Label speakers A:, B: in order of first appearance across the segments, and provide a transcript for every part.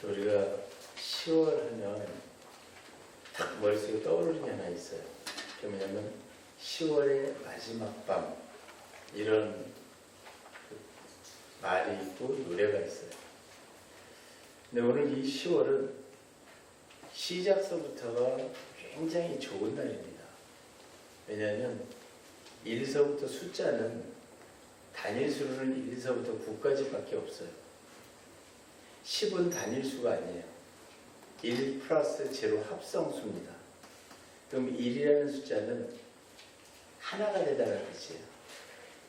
A: 우리가 10월 하면 딱 머릿속에 떠오르는 게 하나 있어요. 그게 뭐냐면 10월의 마지막 밤, 이런 말이 있고 노래가 있어요. 근데 오늘 이 10월은 시작서부터가 굉장히 좋은 날입니다. 왜냐하면 1서부터 숫자는 단일수로는 1서부터 9까지밖에 없어요. 10은 단일수가 아니에요. 1 플러스 제로 합성수입니다. 그럼 1이라는 숫자는 하나가 되다는 뜻이에요.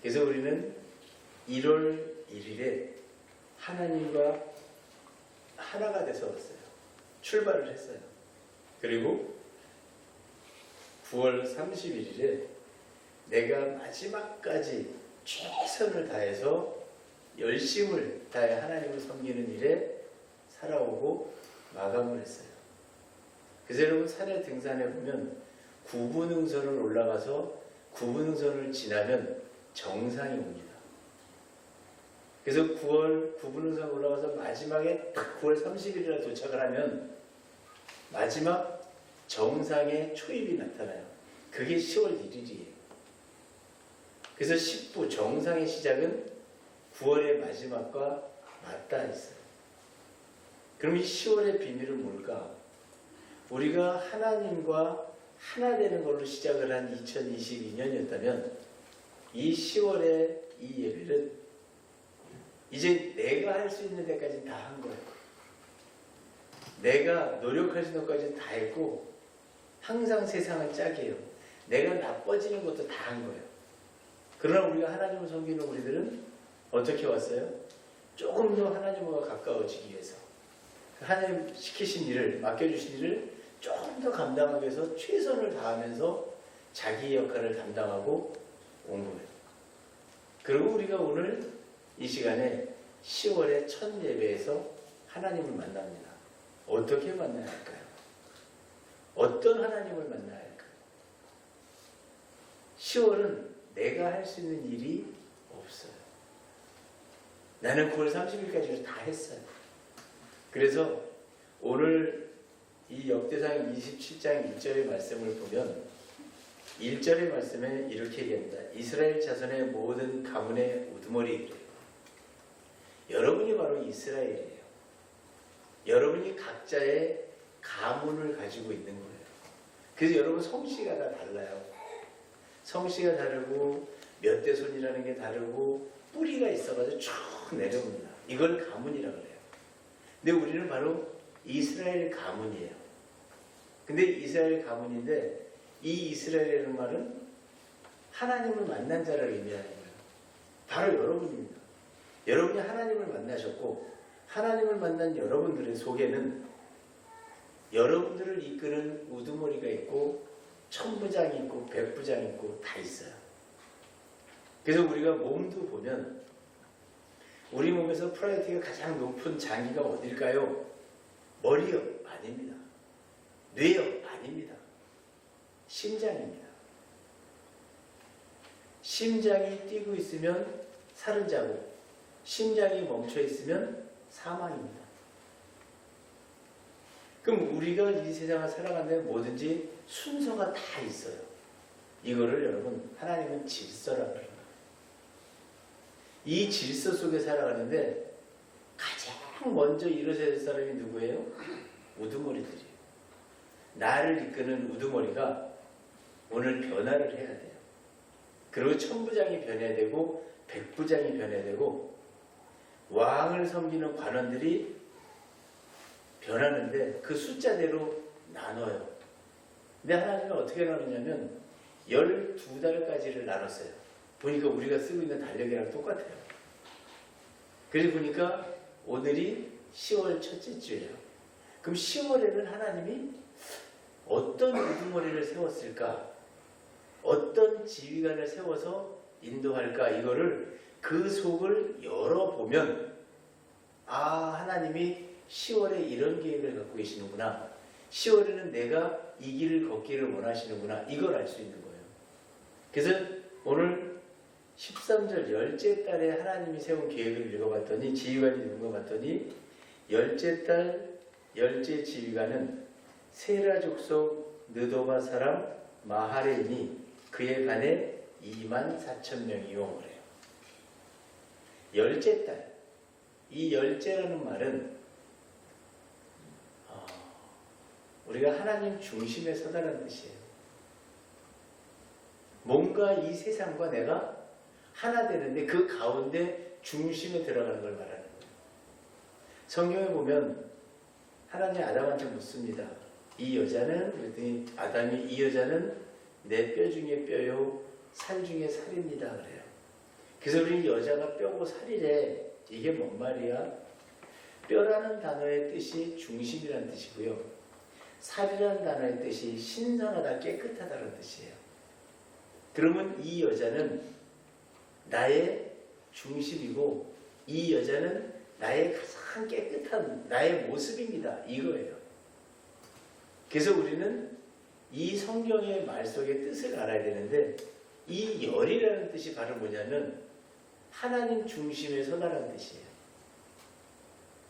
A: 그래서 우리는 1월 1일에 하나님과 하나가 돼서 왔어요. 출발을 했어요. 그리고 9월 31일에 내가 마지막까지 최선을 다해서 열심을 다해 하나님을 섬기는 일에 살아오고 마감을 했어요. 그래서 여러분 산에 등산해 보면 구분응선을 올라가서 구분응선을 지나면 정상이 옵니다. 그래서 9월 구분응선 올라가서 마지막에 딱 9월 30일이라 도착을 하면 마지막 정상의 초입이 나타나요. 그게 10월 1일이에요. 그래서 10부 정상의 시작은 9월의 마지막과 맞닿아 있어요. 그럼 이 10월의 비밀은 뭘까? 우리가 하나님과 하나 되는 걸로 시작을 한 2022년이었다면 이 10월의 이 예배는 이제 내가 할 수 있는 데까지 다 한 거예요. 내가 노력할 수 있는 것까지 다 했고 항상 세상은 짝이에요. 내가 나빠지는 것도 다 한 거예요. 그러나 우리가 하나님을 섬기는 우리들은 어떻게 왔어요? 조금 더 하나님과 가까워지기 위해서 하나님 시키신 일을, 맡겨주신 일을 조금 더 감당하기 위해서 최선을 다하면서 자기 역할을 담당하고 온 거예요. 그리고 우리가 오늘 이 시간에 10월의 첫 예배에서 하나님을 만납니다. 어떻게 만나야 할까요? 어떤 하나님을 만나야 할까요? 10월은 내가 할 수 있는 일이 없어요. 나는 9월 30일까지 다 했어요. 그래서 오늘 이 역대상 27장 1절의 말씀을 보면 1절의 말씀에 이렇게 얘기합니다. 이스라엘 자손의 모든 가문의 우두머리들이에요. 여러분이 바로 이스라엘이에요. 여러분이 각자의 가문을 가지고 있는 거예요. 그래서 여러분 성씨가 다 달라요. 성씨가 다르고 몇 대 손이라는 게 다르고 뿌리가 있어가지고 쭉 내려옵니다. 이걸 가문이라고 해요. 근데 우리는 바로 이스라엘 가문이에요. 근데 이스라엘 가문인데 이 이스라엘이라는 말은 하나님을 만난 자를 의미하는 거예요. 바로 여러분입니다. 여러분이 하나님을 만나셨고 하나님을 만난 여러분들의 속에는 여러분들을 이끄는 우두머리가 있고 천부장이 있고 백부장이 있고 다 있어요. 그래서 우리가 몸도 보면 우리 몸에서 프라이어티가 가장 높은 장기가 어딜까요? 머리요? 아닙니다. 뇌요? 아닙니다. 심장입니다. 심장이 뛰고 있으면 살은 자고 심장이 멈춰 있으면 사망입니다. 그럼 우리가 이 세상을 살아가는데 뭐든지 순서가 다 있어요. 이거를 여러분 하나님은 질서라고 해요. 이 질서 속에 살아가는데 가장 먼저 일어서야 될 사람이 누구예요? 우두머리들이에요. 나를 이끄는 우두머리가 오늘 변화를 해야 돼요. 그리고 천부장이 변해야 되고 백부장이 변해야 되고 왕을 섬기는 관원들이 변하는데 그 숫자대로 나눠요. 근데 하나님은 어떻게 나누냐면 12달까지를 나눴어요. 보니까 우리가 쓰고 있는 달력이랑 똑같아요. 그래서 보니까 오늘이 10월 첫째 주예요. 그럼 10월에는 하나님이 어떤 우두머리를 세웠을까? 어떤 지휘관을 세워서 인도할까? 이거를 그 속을 열어보면 아, 하나님이 10월에 이런 계획을 갖고 계시는구나. 10월에는 내가 이 길을 걷기를 원하시는구나. 이걸 알 수 있는 거예요. 그래서 오늘 13절 열째 달에 하나님이 세운 계획을 읽어봤더니, 지휘관이 읽어봤더니, 열째 달 열째 지휘관은 세라 족속 느도바 사람 마하레인이 그에 반해 24,000명이요 그래요. 열째 달. 이 열째라는 말은 우리가 하나님 중심에 서다라는 뜻이에요. 뭔가 이 세상과 내가 하나 되는데 그 가운데 중심에 들어가는 걸 말하는 거예요. 성경에 보면 하나님이 아담한테 묻습니다. 이 여자는, 그랬더니 아담이 이 여자는 내 뼈 중에 뼈요 살 중에 살입니다 그래요. 그래서 우리 여자가 뼈고 살이래. 이게 뭔 말이야? 뼈라는 단어의 뜻이 중심이라는 뜻이고요. 살이라는 단어의 뜻이 신선하다, 깨끗하다는 뜻이에요. 그러면 이 여자는 나의 중심이고 이 여자는 나의 가장 깨끗한 나의 모습입니다. 이거예요. 그래서 우리는 이 성경의 말 속의 뜻을 알아야 되는데 이 열이라는 뜻이 바로 뭐냐면 하나님 중심에 서다라는 뜻이에요.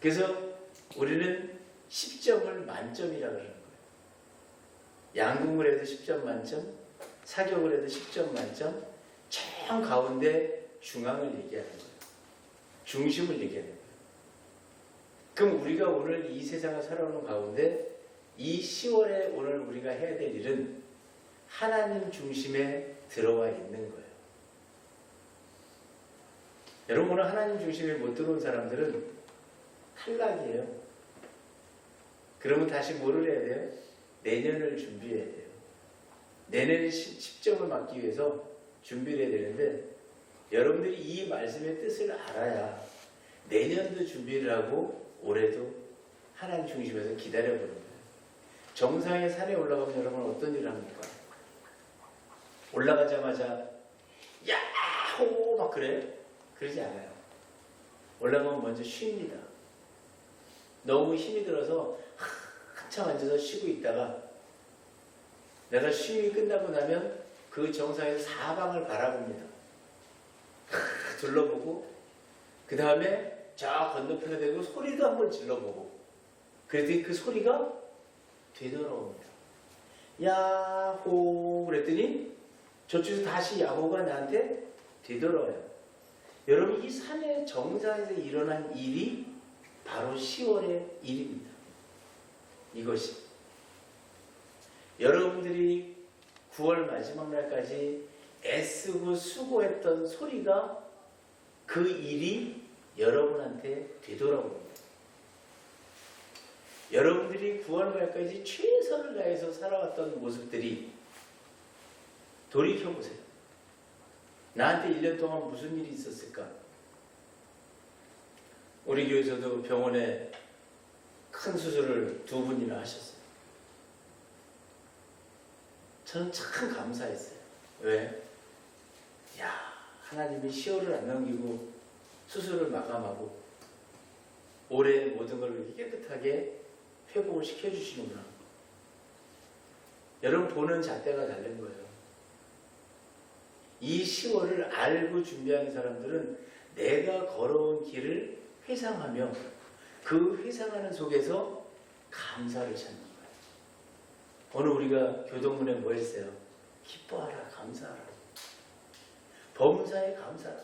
A: 그래서 우리는 10점을 만점이라고 그러는 거예요. 양궁을 해도 10점 만점, 사격을 해도 10점 만점, 정 가운데 중앙을 얘기하는 거예요. 중심을 얘기하는 거예요. 그럼 우리가 오늘 이 세상을 살아오는 가운데 이 10월에 오늘 우리가 해야 될 일은 하나님 중심에 들어와 있는 거예요. 여러분, 오늘 하나님 중심에 못 들어온 사람들은 탈락이에요. 그러면 다시 뭐를 해야 돼요? 내년을 준비해야 돼요. 내년에 10점을 맞기 위해서 준비를 해야 되는데 여러분들이 이 말씀의 뜻을 알아야 내년도 준비를 하고 올해도 하나님 중심에서 기다려보는 거예요. 정상의 산에 올라가면 여러분 어떤 일을 합니까? 올라가자마자 야호 막 그래요? 그러지 않아요. 올라가면 먼저 쉽니다. 너무 힘이 들어서 한참 앉아서 쉬고 있다가 내가 쉼이 끝나고 나면 그 정상에서 사방을 바라봅니다. 둘러보고 그 다음에 저 건너편에 대고 소리도 한번 질러보고 그랬더니 그 소리가 되돌아옵니다. 야호 그랬더니 저쪽에서 다시 야호가 나한테 되돌아와요. 여러분, 이 산의 정상에서 일어난 일이 바로 10월의 일입니다. 이것이 여러분들이 9월 마지막 날까지 애쓰고 수고했던 소리가 그 일이 여러분한테 되돌아옵니다. 여러분들이 9월 말까지 최선을 다해서 살아왔던 모습들이 돌이켜보세요. 나한테 1년 동안 무슨 일이 있었을까? 우리 교회에서도 병원에 큰 수술을 2분이나 하셨어요. 저는 참 감사했어요. 왜? 야, 하나님이 10월을 안 넘기고 수술을 마감하고 올해 모든 걸 이렇게 깨끗하게 회복을 시켜주시는구나. 여러분, 보는 잣대가 다른 거예요. 이 10월을 알고 준비하는 사람들은 내가 걸어온 길을 회상하며 그 회상하는 속에서 감사를 찾는 거예요. 오늘 우리가 교동문에 뭐 했어요? 기뻐하라, 감사하라. 범사에 감사하라.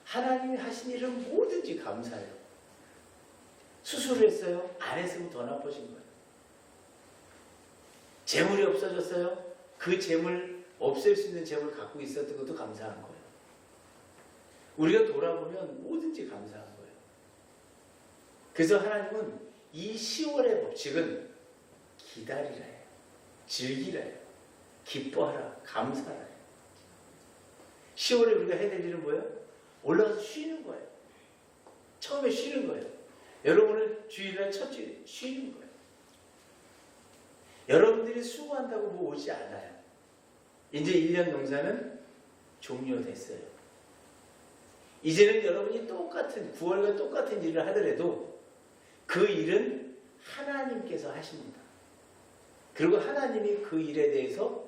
A: 하나님이 하신 일은 뭐든지 감사해요. 수술을 했어요? 안 했으면 더 나빠진 거예요. 재물이 없어졌어요? 그 재물, 없앨 수 있는 재물을 갖고 있었던 것도 감사한 거예요. 우리가 돌아보면 뭐든지 감사한 거예요. 그래서 하나님은 이 10월의 법칙은 기다리라 해요. 즐기라 해요. 기뻐하라, 감사하라 해요. 10월에 우리가 해야 될 일은 뭐예요? 올라가서 쉬는 거예요. 처음에 쉬는 거예요. 여러분은 주일날 첫 주일 쉬는 거예요. 여러분들이 수고한다고 뭐 오지 않아요. 이제 1년 농사는 종료됐어요. 이제는 여러분이 똑같은 9월과 똑같은 일을 하더라도 그 일은 하나님께서 하십니다. 그리고 하나님이 그 일에 대해서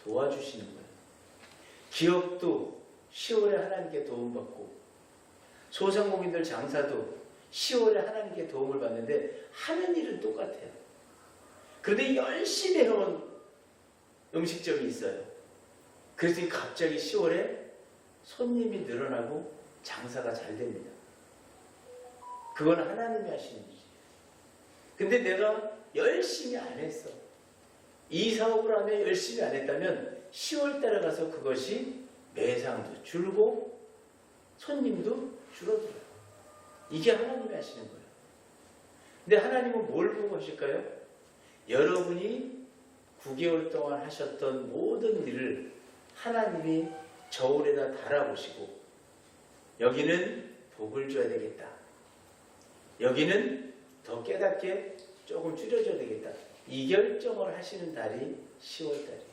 A: 도와주시는 거예요. 기업도 10월에 하나님께 도움받고 소상공인들 장사도 10월에 하나님께 도움을 받는데 하는 일은 똑같아요. 그런데 열심히 해온 음식점이 있어요. 그래서 갑자기 10월에 손님이 늘어나고 장사가 잘 됩니다. 그건 하나님이 하시는 일이에요. 근데 내가 열심히 안 했어. 이 사업을 하면 열심히 안 했다면 10월 달에 가서 그것이 매상도 줄고 손님도 줄어들어요. 이게 하나님이 하시는 거예요. 근데 하나님은 뭘 보고 하실까요? 여러분이 9개월 동안 하셨던 모든 일을 하나님이 저울에다 달아보시고 여기는 복을 줘야 되겠다. 여기는 더 깨닫게 조금 줄여줘야 되겠다. 이 결정을 하시는 달이 10월 달이에요.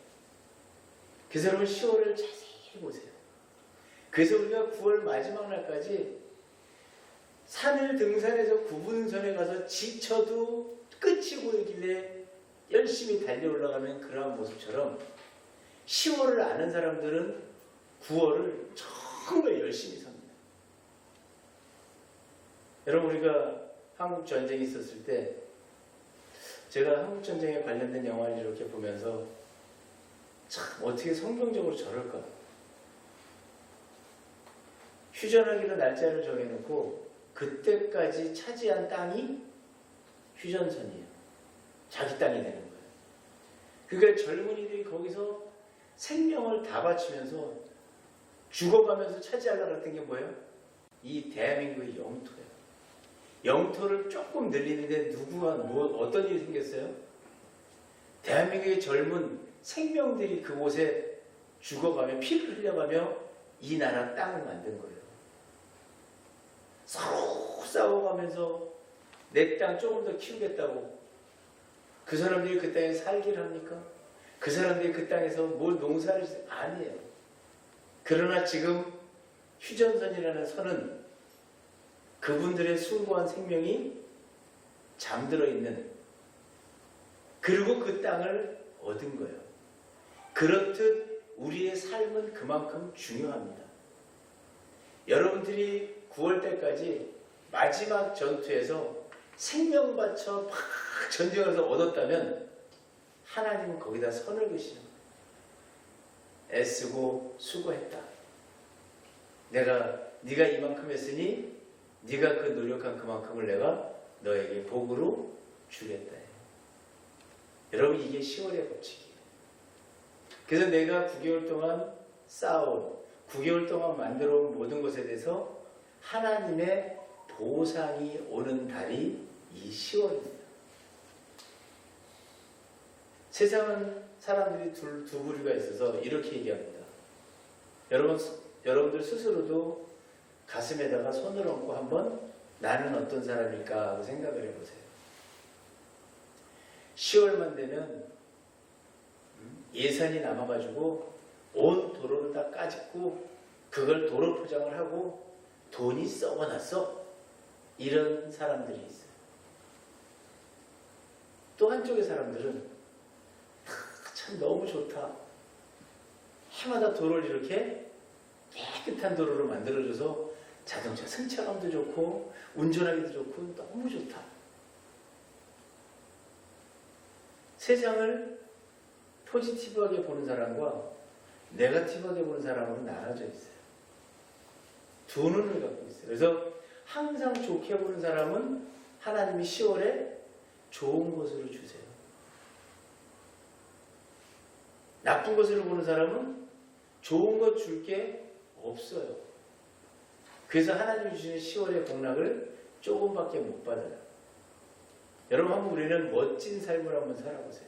A: 그래서 여러분 10월을 자세히 보세요. 그래서 우리가 9월 마지막 날까지 산을 등산해서 9분선에 가서 지쳐도 끝이 보이길래 열심히 달려 올라가는 그러한 모습처럼 10월을 아는 사람들은 9월을 정말 열심히 삽니다. 여러분 우리가 한국 전쟁이 있었을 때 제가 한국 전쟁에 관련된 영화를 이렇게 보면서 참 어떻게 성경적으로 저럴까. 휴전하기로 날짜를 정해놓고 그때까지 차지한 땅이 휴전선이에요. 자기 땅이 되는 거예요. 그러니까 젊은이들이 거기서 생명을 다 바치면서 죽어가면서 차지하려고 했던 게 뭐예요? 이 대한민국의 영토예요. 영토를 조금 늘리는데 누구가 어떤 일이 생겼어요? 대한민국의 젊은 생명들이 그곳에 죽어가며 피를 흘려가며 이 나라 땅을 만든 거예요. 서로 싸워가면서 내 땅 조금 더 키우겠다고 그 사람들이 그 땅에 살기를 합니까? 그 사람들이 그 땅에서 뭘 농사를 아니에요. 그러나 지금 휴전선이라는 선은 그분들의 숭고한 생명이 잠들어 있는 그리고 그 땅을 얻은 거예요. 그렇듯 우리의 삶은 그만큼 중요합니다. 여러분들이 9월 때까지 마지막 전투에서 생명 바쳐 막 전쟁에서 얻었다면 하나님은 거기다 선을 그시는 거예요. 애쓰고 수고했다. 네가 이만큼 했으니 네가 그 노력한 그만큼을 내가 너에게 복으로 주겠다. 여러분 이게 10월의 법칙이에요. 그래서 내가 9개월 동안 쌓아온 9개월 동안 만들어온 모든 것에 대해서 하나님의 보상이 오는 달이 이 10월입니다. 세상은 사람들이 두 부류가 있어서 이렇게 얘기합니다. 여러분들 스스로도 가슴에다가 손을 얹고 한번 나는 어떤 사람일까 하고 생각을 해보세요. 10월만 되면 예산이 남아가지고 온 도로를 다 까짓고 그걸 도로 포장을 하고 돈이 썩어났어. 이런 사람들이 있어요. 또 한쪽의 사람들은 참 너무 좋다. 해마다 도로를 이렇게 깨끗한 도로로 만들어줘서 자동차 승차감도 좋고 운전하기도 좋고 너무 좋다. 세상을 포지티브하게 보는 사람과 네거티브하게 보는 사람으로 나눠져 있어요. 두 눈을 갖고 있어요. 그래서 항상 좋게 보는 사람은 하나님이 10월에 좋은 것으로 주세요. 나쁜 것으로 보는 사람은 좋은 것 줄 게 없어요. 그래서 하나님이 주시는 10월의 복락을 조금밖에 못 받아요. 여러분 한번 우리는 멋진 삶을 한번 살아보세요.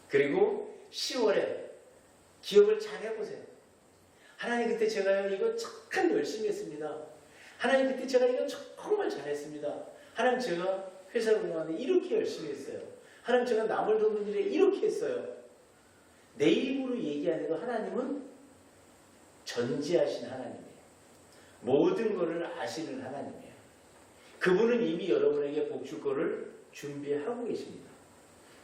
A: 그리고 10월에 기억을 잘 해보세요. 하나님 그때 제가 이거 참 열심히 했습니다. 하나님 그때 제가 이거 정말 잘했습니다. 하나님 제가 회사를 운영하는데 이렇게 열심히 했어요. 하나님 제가 남을 돕는 일에 이렇게 했어요. 내 입으로 얘기 안 해도 하나님은 전지하신 하나님이에요. 모든 것을 아시는 하나님이에요. 그분은 이미 여러분에게 복 줄 거를 준비하고 계십니다.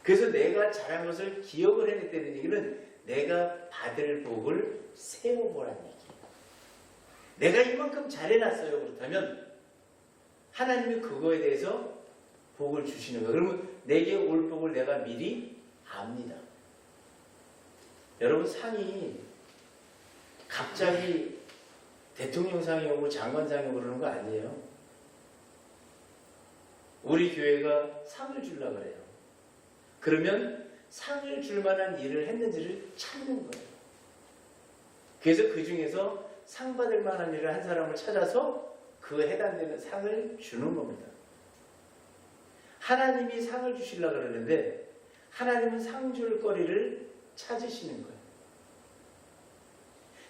A: 그래서 내가 잘한 것을 기억을 해냈다는 얘기는 내가 받을 복을 세워보라는 얘기예요. 내가 이만큼 잘해놨어요. 그렇다면 하나님이 그거에 대해서 복을 주시는 거예요. 그러면 내게 올 복을 내가 미리 압니다. 여러분, 상이 갑자기 대통령상이 오고 장관상이 오르는 거 아니에요. 우리 교회가 상을 주려고 그래요. 그러면 상을 줄 만한 일을 했는지를 찾는 거예요. 그래서 그 중에서 상 받을 만한 일을 한 사람을 찾아서 그 해당되는 상을 주는 겁니다. 하나님이 상을 주시려고 그러는데 하나님은 상 줄 거리를 찾으시는 거예요.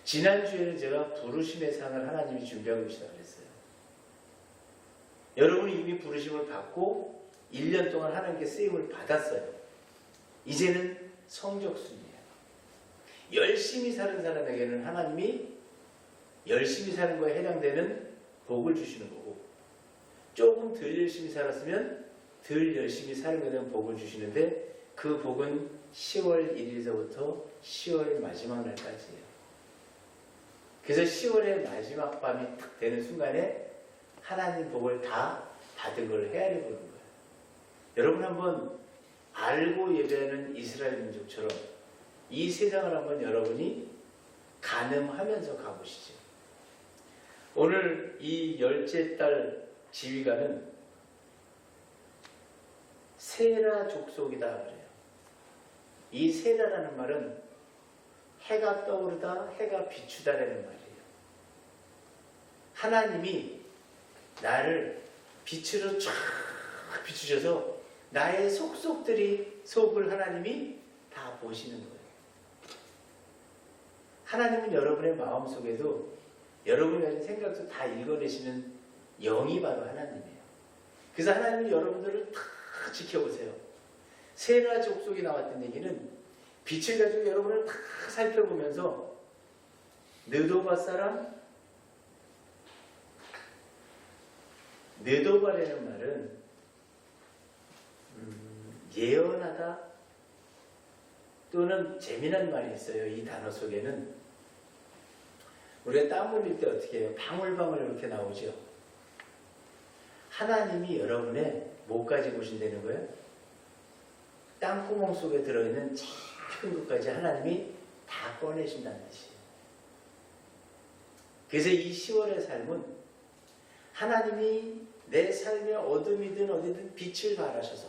A: 지난주에는 제가 부르심의 상을 하나님이 준비하고 계시다고 그랬어요. 여러분이 이미 부르심을 받고 1년 동안 하나님께 쓰임을 받았어요. 이제는 성적순이에요. 열심히 사는 사람에게는 하나님이 열심히 사는 거에 해당되는 복을 주시는 거고, 조금 덜 열심히 살았으면 덜 열심히 사는 거에 대한 복을 주시는데, 그 복은 10월 1일서부터 10월 마지막 날까지예요. 그래서 10월의 마지막 밤이 딱 되는 순간에 하나님 복을 다 받은 걸 헤아려 보는 거예요. 여러분, 한번 알고 예배하는 이스라엘 민족처럼 이 세상을 한번 여러분이 가늠하면서 가보시죠. 오늘 이 열째 달 지휘관은 세라 족속이다 그래요. 이 세라라는 말은 해가 떠오르다, 해가 비추다라는 말이에요. 하나님이 나를 빛으로 쫙 비추셔서 나의 속을 하나님이 다 보시는 거예요. 하나님은 여러분의 마음속에도 여러분이 가진 생각도 다 읽어내시는 영이 바로 하나님이에요. 그래서 하나님은 여러분들을 다 지켜보세요. 세라 족속이 나왔던 얘기는 빛을 가지고 여러분을 다 살펴보면서 느도바 사람, 느도바라는 말은 예언하다 또는 재미난 말이 있어요. 이 단어 속에는 우리가 땀 흘릴 때 어떻게 해요? 방울방울 이렇게 나오죠. 하나님이 여러분의 뭐까지 보신다는 거예요? 땅구멍 속에 들어있는 작은 것까지 하나님이 다 꺼내신다는 뜻이에요. 그래서 이 10월의 삶은 하나님이 내 삶의 어둠이든 어디든 빛을 발하셔서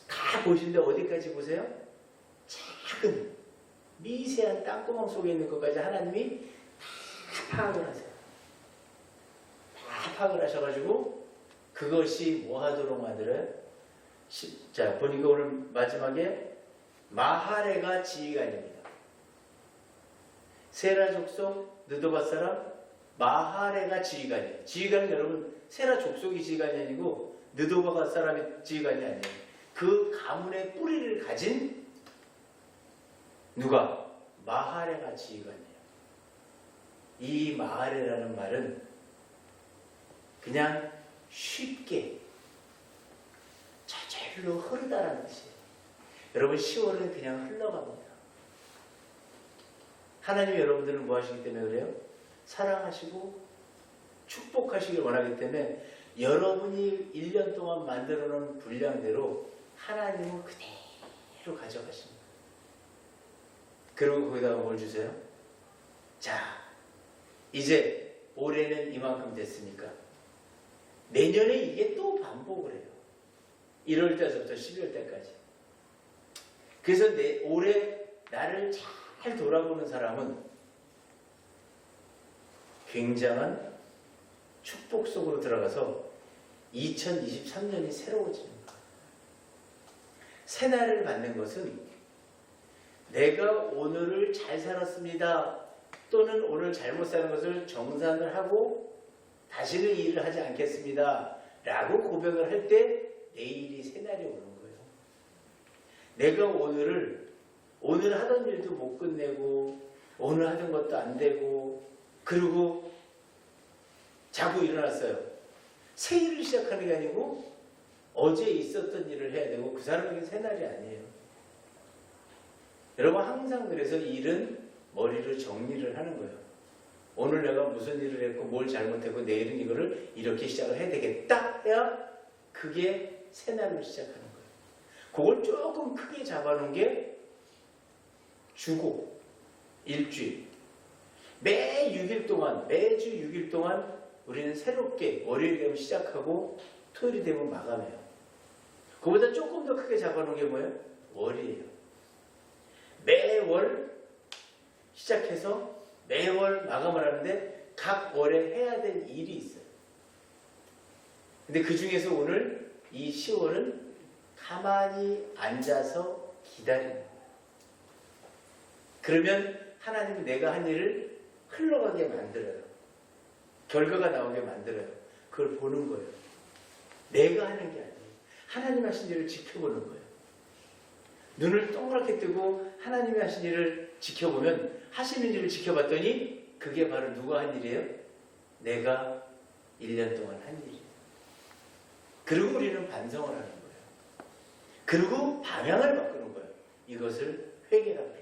A: 다 보시는데 어디까지 보세요? 작은 미세한 땅구멍 속에 있는 것까지 하나님이 다 파악을 하세요. 다 파악을 하셔가지고 그것이 뭐 하도록 만들어요? 자, 보니까 오늘 마지막에 마하레가 지휘관입니다. 세라 족속 느도바 사람 마하레가 지휘관이에요. 지휘관은 여러분 세라 족속이 지휘관이 아니고 느도바 사람의 지휘관이 아니에요. 그 가문의 뿌리를 가진 누가? 마하레가 지휘관이에요. 이 마하레라는 말은 그냥 쉽게 저절로 흐르다라는 뜻이에요. 여러분 10월은 그냥 흘러갑니다. 하나님이 여러분들을 뭐 하시기 때문에 그래요? 사랑하시고 축복하시길 원하기 때문에 여러분이 1년 동안 만들어 놓은 분량대로 하나님은 그대로 가져가십니다. 그리고 거기다가 뭘 주세요? 자, 이제 올해는 이만큼 됐으니까 내년에 이게 또 반복을 해요. 1월 때부터 12월 때까지. 그래서 올해 나를 잘 돌아보는 사람은 굉장한 축복 속으로 들어가서 2023년이 새로워지는 거예요. 새날을 받는 것은 내가 오늘을 잘 살았습니다. 또는 오늘 잘못 사는 것을 정산을 하고 다시는 이 일을 하지 않겠습니다. 라고 고백을 할 때 내일이 새날이 오는 거예요. 내가 오늘 하던 일도 못 끝내고 오늘 하던 것도 안 되고 그리고 자고 일어났어요. 새 일을 시작하는 게 아니고 어제 있었던 일을 해야 되고 그 사람에게 새 날이 아니에요. 여러분 항상 그래서 일은 머리로 정리를 하는 거예요. 오늘 내가 무슨 일을 했고 뭘 잘못했고 내일은 이거를 이렇게 시작을 해야 되겠다 해야 그게 새 날로 시작하는 거예요. 그걸 조금 크게 잡아놓은 게 주고 일주일. 매 6일 동안, 매주 6일 동안 우리는 새롭게 월요일 되면 시작하고 토요일이 되면 마감해요. 그보다 조금 더 크게 잡아놓은 게 뭐예요? 월이에요. 매월 시작해서 매월 마감을 하는데 각 월에 해야 될 일이 있어요. 근데 그 중에서 오늘 이 10월은 가만히 앉아서 기다리는 거예요. 그러면 하나님이 내가 한 일을 흘러가게 만들어요. 결과가 나오게 만들어요. 그걸 보는 거예요. 내가 하는 게 아니에요. 하나님 하신 일을 지켜보는 거예요. 눈을 동그랗게 뜨고 하나님이 하신 일을 지켜보면 하시는 일을 지켜봤더니 그게 바로 누가 한 일이에요? 내가 1년 동안 한 일이에요. 그리고 우리는 반성을 하는 거예요. 그리고 방향을 바꾸는 거예요. 이것을 회개라고 해요.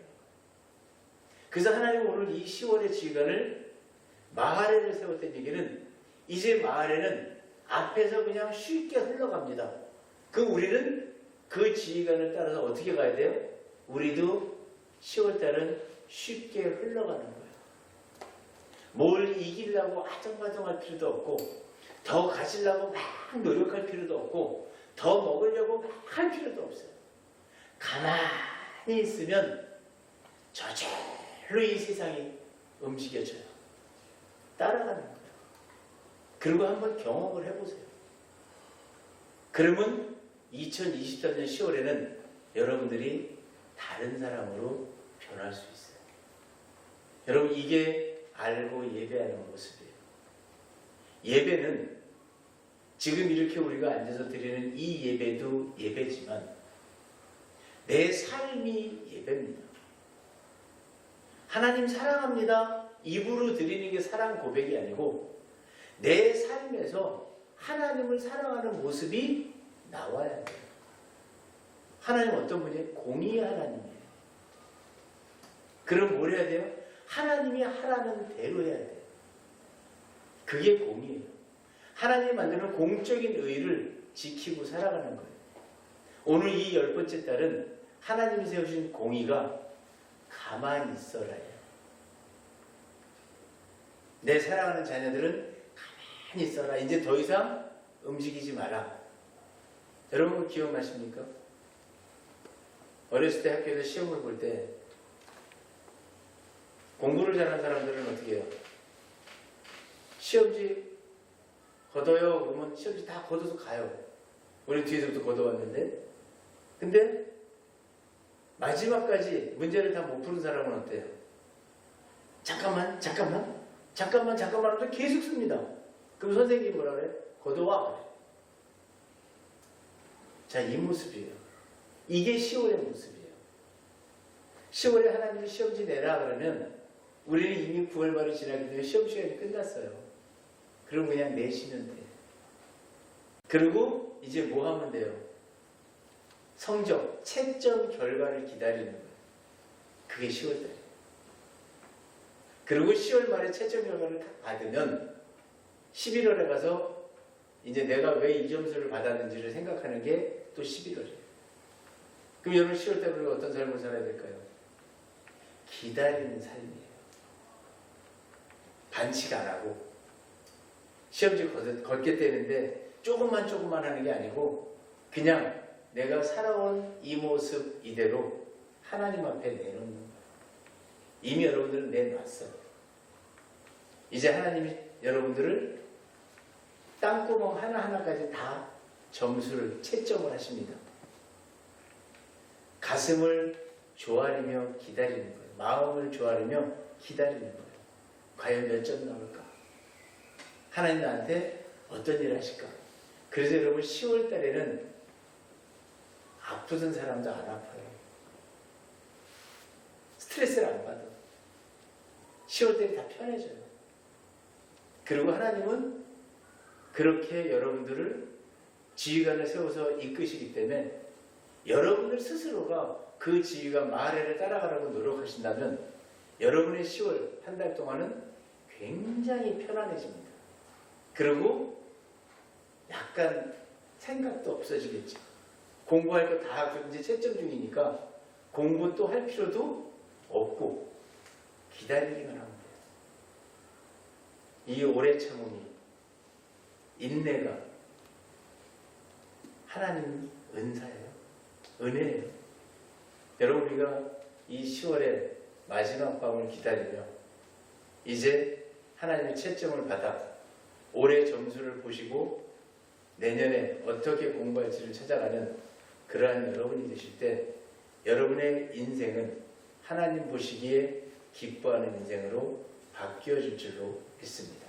A: 그래서 하나님은 오늘 이 10월의 지휘관을 마하레를 세웠던 얘기는 이제 마하레는 앞에서 그냥 쉽게 흘러갑니다. 우리는 그 지휘관을 따라서 어떻게 가야 돼요? 우리도 10월달은 쉽게 흘러가는 거예요. 뭘 이기려고 아정바정할 필요도 없고 더 가지려고 막 노력할 필요도 없고 더 먹으려고 막 할 필요도 없어요. 가만히 있으면 저절로 이 세상이 움직여져요. 따라가는 거예요. 그리고 한번 경험을 해보세요. 그러면 2023년 10월에는 여러분들이 다른 사람으로 변할 수 있어요. 여러분 이게 알고 예배하는 모습이에요. 예배는 지금 이렇게 우리가 앉아서 드리는 이 예배도 예배지만 내 삶이 예배입니다. 하나님 사랑합니다. 입으로 드리는 게 사랑 고백이 아니고 내 삶에서 하나님을 사랑하는 모습이 나와야 돼요. 하나님 어떤 분이에요? 공의의 하나님이에요. 그럼 뭘 해야 돼요? 하나님이 하라는 대로 해야 돼요. 그게 공의예요. 하나님이 만드는 공적인 의를 지키고 살아가는 거예요. 오늘 이 10번째 달은 하나님이 세우신 공의가 가만히 있어라예요. 내 사랑하는 자녀들은 가만히 있어라. 이제 더 이상 움직이지 마라. 여러분 기억나십니까? 어렸을 때 학교에서 시험을 볼 때 공부를 잘하는 사람들은 어떻게 해요? 시험지 걷어요. 그러면 시험지 다 걷어서 가요. 우리 뒤에서부터 걷어왔는데 근데 마지막까지 문제를 다 못 푸는 사람은 어때요? 잠깐만 하면서 계속 씁니다. 그럼 선생님이 뭐라 그래? 걷어와 그래. 자, 이 모습이에요. 이게 10월의 모습이에요. 10월에 하나님이 시험지 내라 그러면 우리는 이미 9월 말이 지나기 때문에 시험 시간이 끝났어요. 그럼 그냥 내시면 돼요. 그리고 이제 뭐 하면 돼요? 성적, 채점 결과를 기다리는 거예요. 그게 10월달이에요. 그리고 10월 말에 채점 결과를 딱 받으면 11월에 가서 이제 내가 왜 이 점수를 받았는지를 생각하는 게 또 11월이에요. 그럼 여러분 10월 때 우리가 어떤 삶을 살아야 될까요? 기다리는 삶이에요. 반칙 안 하고 시험지 걷겠다는데 조금만 하는 게 아니고 그냥 내가 살아온 이 모습 이대로 하나님 앞에 내놓는 거예요. 이미 여러분들은 내놨어요. 이제 하나님이 여러분들을 땅구멍 하나하나까지 다 점수를 채점을 하십니다. 가슴을 조아리며 기다리는 거예요. 마음을 조아리며 기다리는 거예요. 과연 몇 점 나올까? 하나님 나한테 어떤 일을 하실까? 그래서 여러분 10월 달에는 아프던 사람도 안 아파요. 스트레스를 안 받아. 10월 달에 다 편해져요. 그리고 하나님은 그렇게 여러분들을 지휘관을 세워서 이끄시기 때문에 여러분들 스스로가 그 지휘관 마하레를 따라가라고 노력하신다면 여러분의 10월 한 달 동안은 굉장히 편안해집니다. 그리고 약간 생각도 없어지겠죠. 공부할 거 다 이제 채점 중이니까 공부 또 할 필요도 없고 기다리기만 하면 돼요. 이 오래 참음이, 인내가 하나님 은사예요. 은혜예요. 여러분, 우리가 이 10월의 마지막 밤을 기다리며 이제 하나님의 채점을 받아 올해 점수를 보시고 내년에 어떻게 공부할지를 찾아가는 그러한 여러분이 되실 때 여러분의 인생은 하나님 보시기에 기뻐하는 인생으로 바뀌어질 줄로 믿습니다.